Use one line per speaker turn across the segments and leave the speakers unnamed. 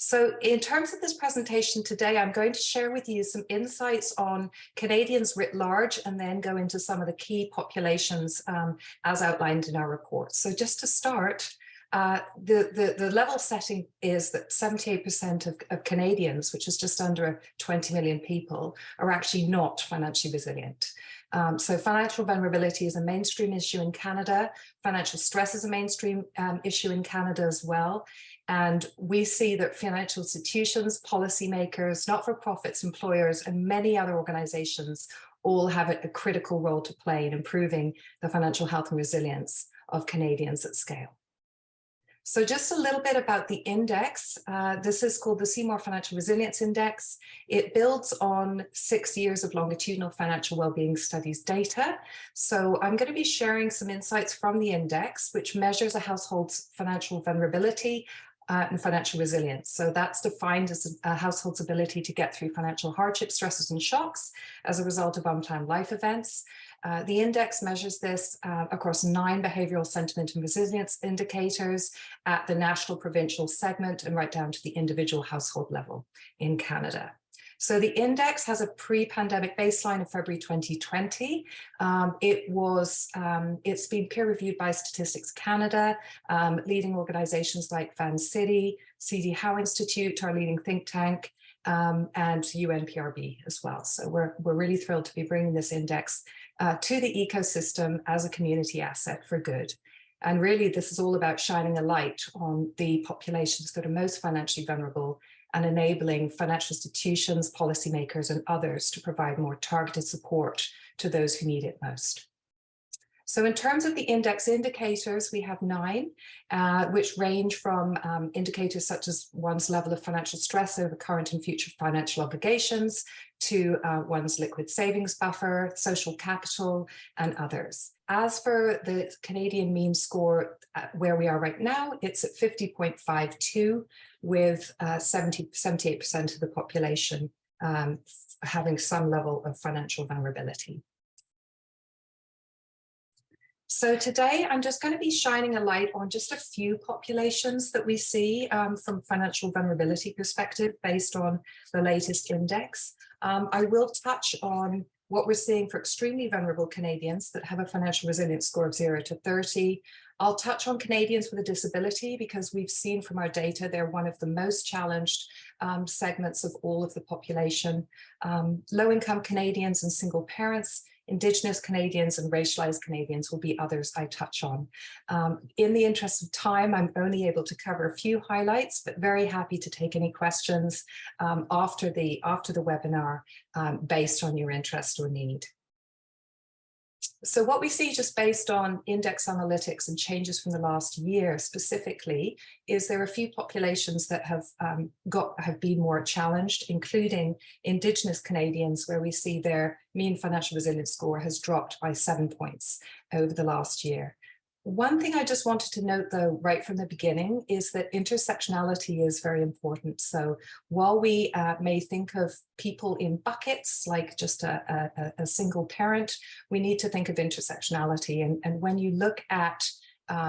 So in terms of this presentation today, I'm going to share with you some insights on Canadians writ large and then go into some of the key populations as outlined in our report. So just to start, the level setting is that 78% of Canadians, which is just under 20 million people, are actually not financially resilient. So financial vulnerability is a mainstream issue in Canada. Financial stress is a mainstream issue in Canada as well. And we see that financial institutions, policymakers, not-for-profits, employers, and many other organizations all have a critical role to play in improving the financial health and resilience of Canadians at scale. So just a little bit about the index. This is called the Seymour Financial Resilience Index. It builds on 6 years of longitudinal financial wellbeing studies data. So I'm going to be sharing some insights from the index, which measures a household's financial vulnerability and financial resilience. So that's defined as a household's ability to get through financial hardship, stresses, and shocks as a result of unplanned life events. The index measures this across 9 behavioral sentiment and resilience indicators at the national, provincial segment and right down to the individual household level in Canada. So the index has a pre-pandemic baseline of February 2020. It's been peer-reviewed by Statistics Canada, leading organizations like Van City, CD Howe Institute, our leading think tank, and UNPRB as well. So we're really thrilled to be bringing this index to the ecosystem as a community asset for good. And really, this is all about shining a light on the populations that are most financially vulnerable and enabling financial institutions, policymakers, and others to provide more targeted support to those who need it most. So in terms of the index indicators, we have 9, which range from indicators such as one's level of financial stress over current and future financial obligations to one's liquid savings buffer, social capital, and others. As for the Canadian mean score, where we are right now, it's at 50.52, with 78% of the population having some level of financial vulnerability. So today, I'm just going to be shining a light on just a few populations that we see from financial vulnerability perspective based on the latest index. I will touch on what we're seeing for extremely vulnerable Canadians that have a financial resilience score of 0 to 30. I'll touch on Canadians with a disability because we've seen from our data they're one of the most challenged segments of all of the population. Low-income Canadians and single parents, Indigenous Canadians and racialized Canadians will be others I touch on. In the interest of time, I'm only able to cover a few highlights, but very happy to take any questions after the webinar based on your interest or need. So what we see just based on index analytics and changes from the last year specifically is there are a few populations that have been more challenged, including Indigenous Canadians, where we see their mean financial resilience score has dropped by 7 points over the last year. One thing I just wanted to note, though, right from the beginning is that intersectionality is very important. So while we may think of people in buckets, like just a single parent, we need to think of intersectionality. And when you look at,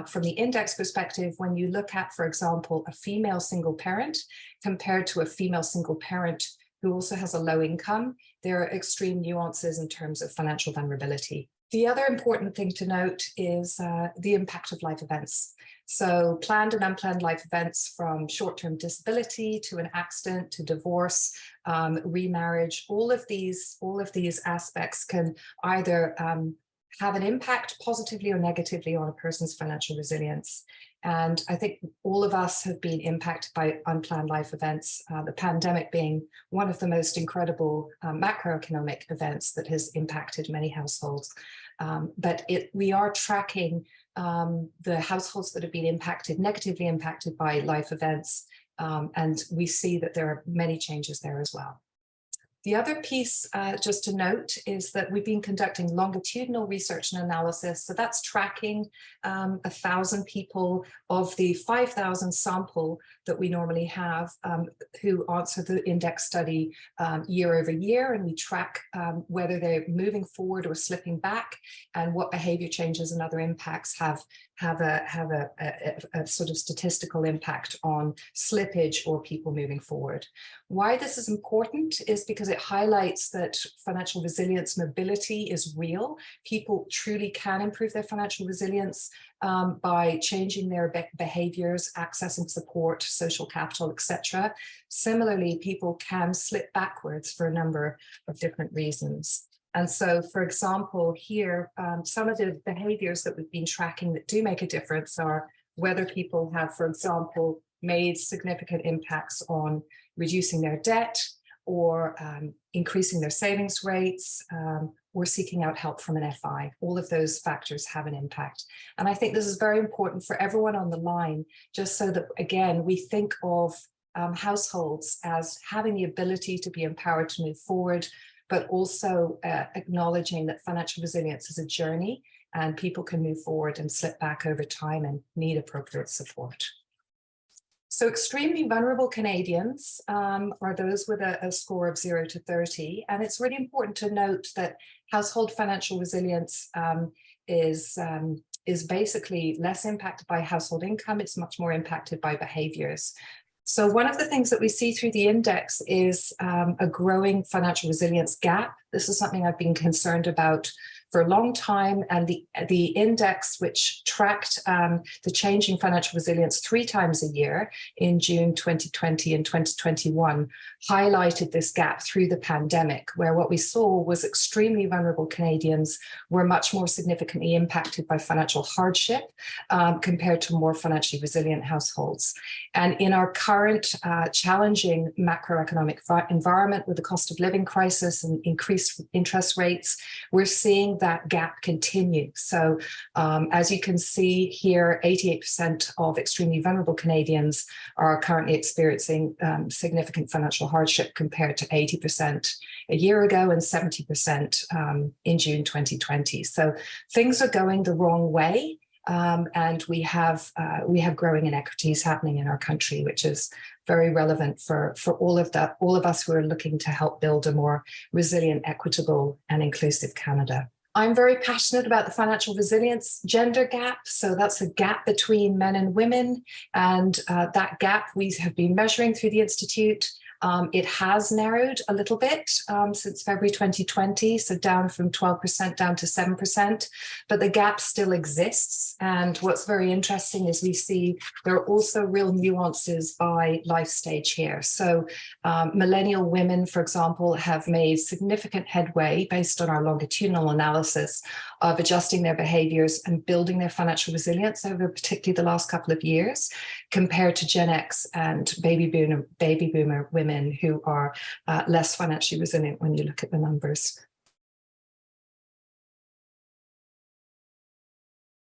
from the index perspective, when you look at, for example, a female single parent compared to a female single parent who also has a low income, there are extreme nuances in terms of financial vulnerability. The other important thing to note is the impact of life events. So planned and unplanned life events, from short-term disability to an accident to divorce, remarriage, all of these aspects can either have an impact positively or negatively on a person's financial resilience. And I think all of us have been impacted by unplanned life events, the pandemic being one of the most incredible macroeconomic events that has impacted many households. But we are tracking the households that have been negatively impacted by life events, and we see that there are many changes there as well. The other piece, just to note, is that we've been conducting longitudinal research and analysis. So that's tracking 1,000 people of the 5,000 sample that we normally have who answer the index study year over year. And we track whether they're moving forward or slipping back and what behavior changes and other impacts have have a sort of statistical impact on slippage or people moving forward. Why this is important is because it highlights that financial resilience mobility is real. People truly can improve their financial resilience by changing their behaviors, accessing support, social capital, etc. Similarly, people can slip backwards for a number of different reasons. And so, for example, here, some of the behaviors that we've been tracking that do make a difference are whether people have, for example, made significant impacts on reducing their debt or increasing their savings rates or seeking out help from an FI. All of those factors have an impact. And I think this is very important for everyone on the line, just so that, again, we think of households as having the ability to be empowered to move forward, but also acknowledging that financial resilience is a journey and people can move forward and slip back over time and need appropriate support. So extremely vulnerable Canadians are those with a score of 0 to 30. And it's really important to note that household financial resilience is basically less impacted by household income. It's much more impacted by behaviors. So one of the things that we see through the index is a growing financial resilience gap. This is something I've been concerned about for a long time, and the index, which tracked the change in financial resilience 3 times a year in June 2020 and 2021, highlighted this gap through the pandemic, where what we saw was extremely vulnerable Canadians were much more significantly impacted by financial hardship compared to more financially resilient households. And in our current challenging macroeconomic environment with the cost of living crisis and increased interest rates, we're seeing that gap continue. So as you can see here, 88% of extremely vulnerable Canadians are currently experiencing significant financial hardship compared to 80% a year ago and 70% in June 2020. So things are going the wrong way. And we have growing inequities happening in our country, which is very relevant for all of us who are looking to help build a more resilient, equitable, and inclusive Canada. I'm very passionate about the financial resilience gender gap. So that's a gap between men and women. And that gap we have been measuring through the Institute. It has narrowed a little bit since February 2020, so down from 12% down to 7%, but the gap still exists. And what's very interesting is we see there are also real nuances by life stage here. So millennial women, for example, have made significant headway based on our longitudinal analysis of adjusting their behaviors and building their financial resilience over particularly the last couple of years, compared to Gen X and baby boomer women who are less financially resilient when you look at the numbers.